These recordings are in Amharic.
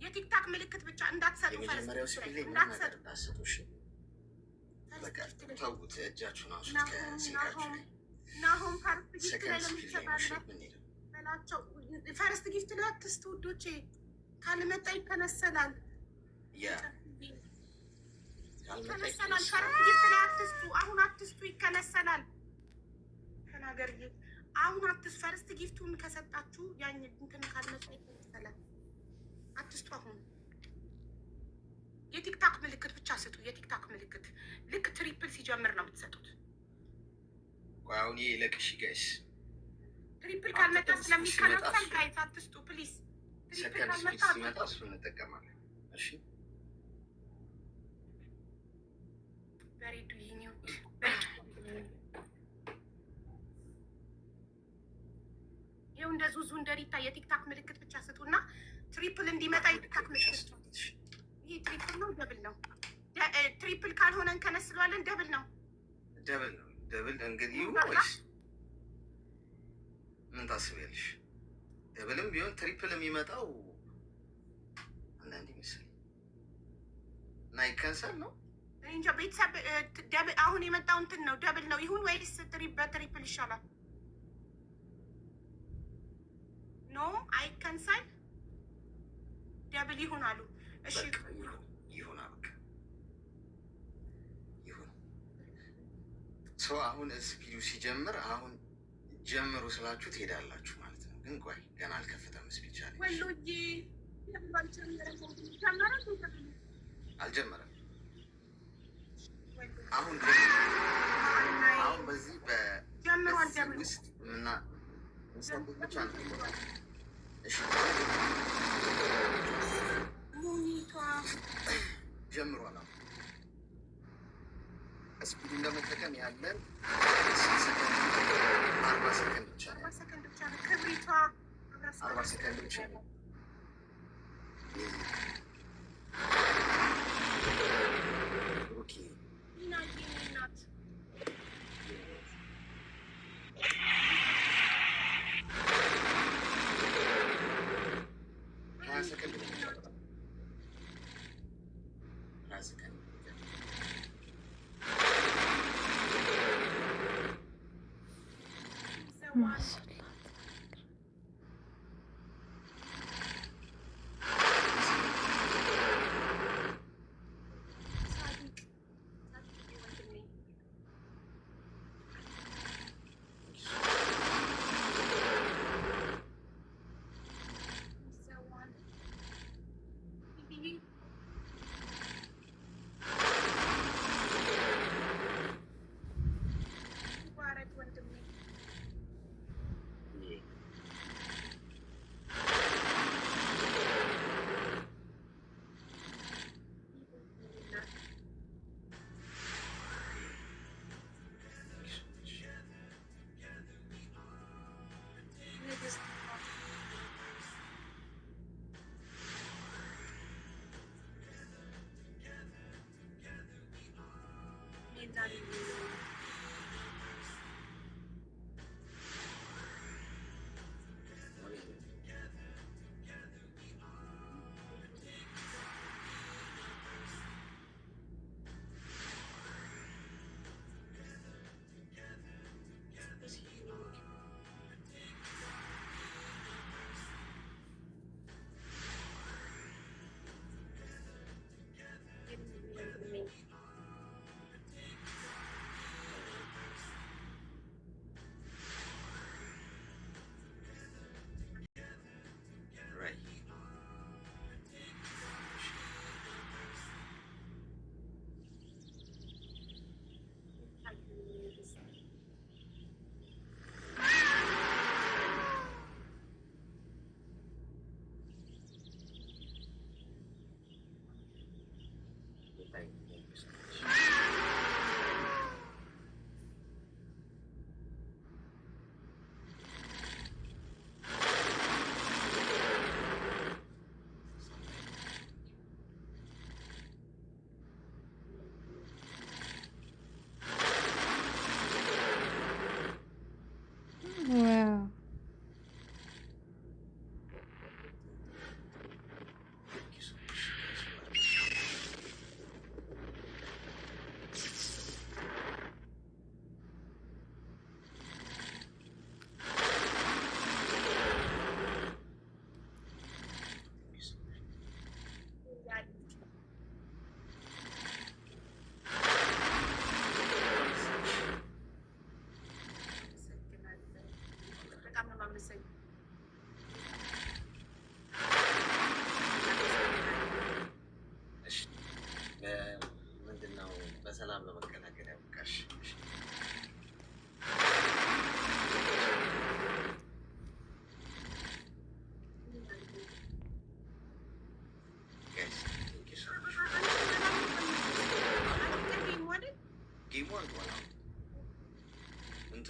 የቲክታክ ምልክት ብቻ እንዳትሰጡ። የመጀመሪያው ሲቪል እንዳትሰጡ። እሺ በቃ ተውት። እጃችሁን አንሱት ከስልካችሁ ላይ። ናሆም ፈርስት ጊፍት ላይ ለሚሰጣለ በላቸው። ፈርስት ጊፍት ላይ አትስቱ ውዶቼ፣ ካልመጣ ይከነሰላል። ይከነሰላል። ፈርስት ጊፍት ላይ አትስቱ። አሁን አትስቱ፣ ይከነሰላል። ተናገር አሁን አትስቱ። ፈርስት ጊፍቱን ከሰጣችሁ ያኝ እንትን ካልመጣ ይከነሰላል። አትስቱ። አሁን የቲክታክ ምልክት ብቻ ስጡ። የቲክታክ ምልክት ልክ ትሪፕል ሲጀምር ነው የምትሰጡት። አሁን ይሄ ለቅሽ ጋይስ ትሪፕል ካልመጣ ስለሚከነሰል ጋይስ አትስጡ ፕሊዝ። ትሪፕል ካልመጣ ሲመጣ እሱን እንጠቀማለን። እሺ በሬዱ ይሄኛው ይኸው እንደ ዙዙ እንደ ሪታ የቲክታክ ምልክት ብቻ ስጡና ትሪፕል እንዲመጣ የቲክታክ ምልክት። ይሄ ትሪፕል ነው ደብል ነው? ትሪፕል ካልሆነ እንከነስለዋለን። ደብል ነው ደብል ነው ደብል። እንግዲህ ወይስ ምን ታስቢያለሽ? ደብልም ቢሆን ትሪፕል የሚመጣው አንዳንድ ይመስል እና ይከንሰል ነው እንጃ። ቤተሰብ አሁን የመጣው እንትን ነው ደብል ነው ይሁን ወይስ በትሪፕል ይሻላል? ኖ አይከንሰል ደብል ይሁን አሉ። እሺ ይሁን አልክ ይሁን። ሰው አሁን ስፒዱ ሲጀምር አሁን ጀምሩ ስላችሁ ትሄዳላችሁ ማለት ነው። ግን ቆይ ገና አልከፈተም ስፒድ አለ። ወሎዬ አልጀመረም። አሁን በዚህ ጀምሯል ውስጥ ምና እንሰጡት ብቻ ነው። እሺ ጀምሯል። ስፒድ እንደመጠቀም ያለን 40 ሰከንድ ብቻ ነው። 40 ሰከንድ ብቻ ነው። ኦኬ you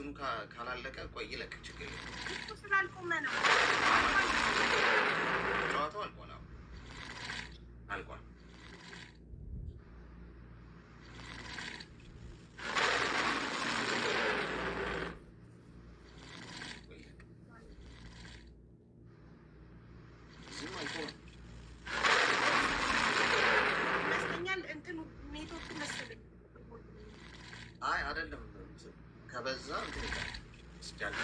እንትኑ ካላለቀ ቆይ ይለቅ ችግር እኮ ስላልቆመ ነው። ጨዋታው አልቋል። አልቋል። ይመስለኛል እንትኑ ኔትወርክ መሰለኝ። አይ አይደለም ከበዛ እንትን ይላል እስኪያል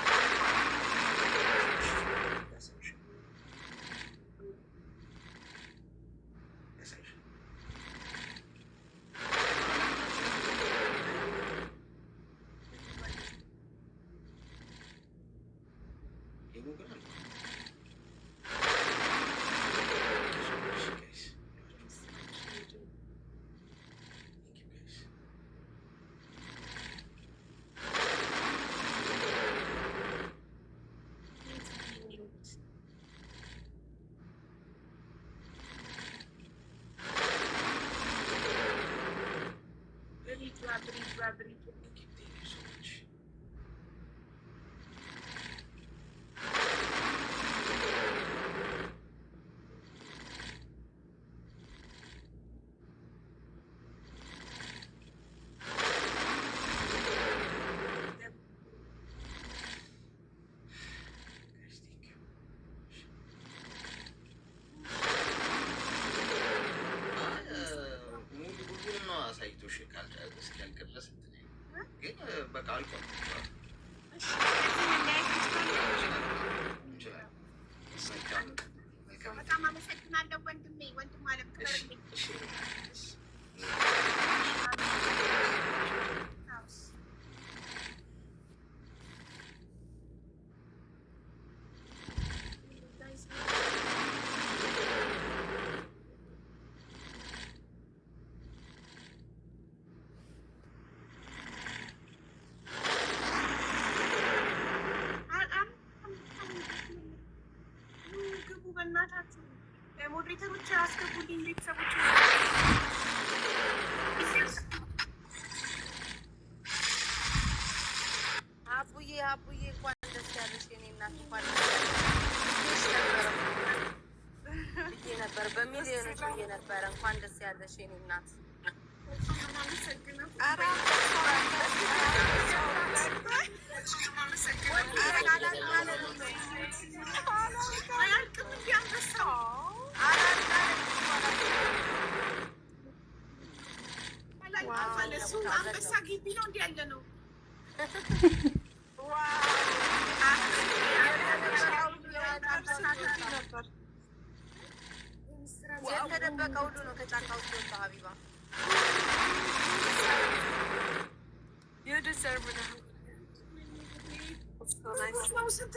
በቃ አልቋል። በጣም አመሰግናለሁ ወንድሜ። ወንድም አለም ክበርልኝ። በእናታችሁ ሞዴሬተሮች አስገቡልኝ። ቤተሰቦች አቡዬ እንኳን ደስ ያለሽ የኔ እናት። እንኳን ብዬ ነበር በሚሊዮኖች ብዬ ነበረ። እንኳን ደስ ያለሽ የኔ እናት። አንበሳ ግቢ ነው እንዲ ያለ ነው። የተደበቀ ሁሉ ነው ከጫካ ውስጥ ወጣ። ሀቢባ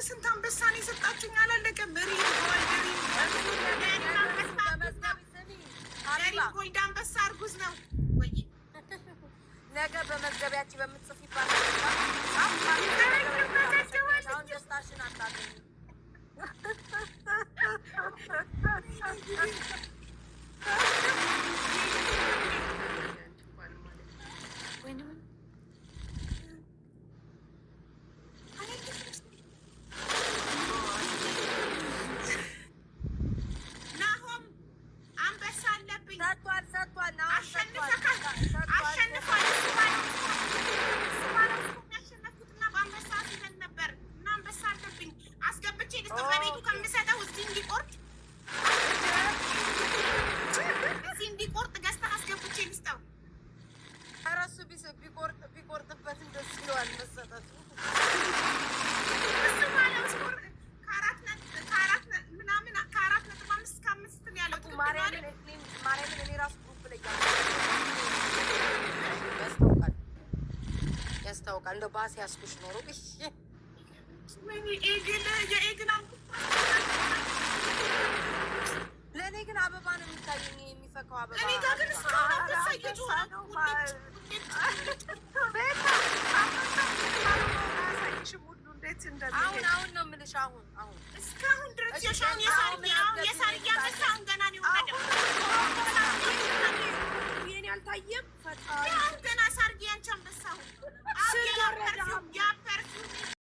ስንት አንበሳ ነው የሰጣችሁኝ? አላለቀም። ጎልድ አንበሳ እርጉዝ ነው ወይ? ነገ በመዝገቢያችን በምትጽፊባት አሁን ደስታሽን አታገኝ። ናሆም አንበሳ አለብኝ። ሰጥቷል። አሸንፏል። ያሸነፍኩትና በአንበሳ ሲለን ነበር እና አንበሳ አለብኝ። አስገብቼ ልስጥ በቤቱ ከምሰጠው እዚህ እንዲቆርጥ ገዝተህ አስገብቼ ልስጠው። ኧረ እሱ ቢቆርጥበት ደስ ይለዋል መሰጠቱ። እሱ ማለት ከ4.5 እስከ 5 ነው ያለው። ማርያምን እኔ ራሱ ግሩፕ ላይ ያስታውቃል። እንደው ባስ ያስኩሽ ኖሮ ለእኔ ግን አበባ ነው የሚታየኝ፣ የሚፈካው አበባ። እኔ ጋር ግን እስካሁን አታሳየቱ አሁን ነው የምልሽ። አሁን እስካሁን ድረስ የሳርያ አንበሳውን ገና ነው የወረደው። የኔ አልታየም። ገና ሳርጌ አንቺ አንበሳው ያ ፐርፊውም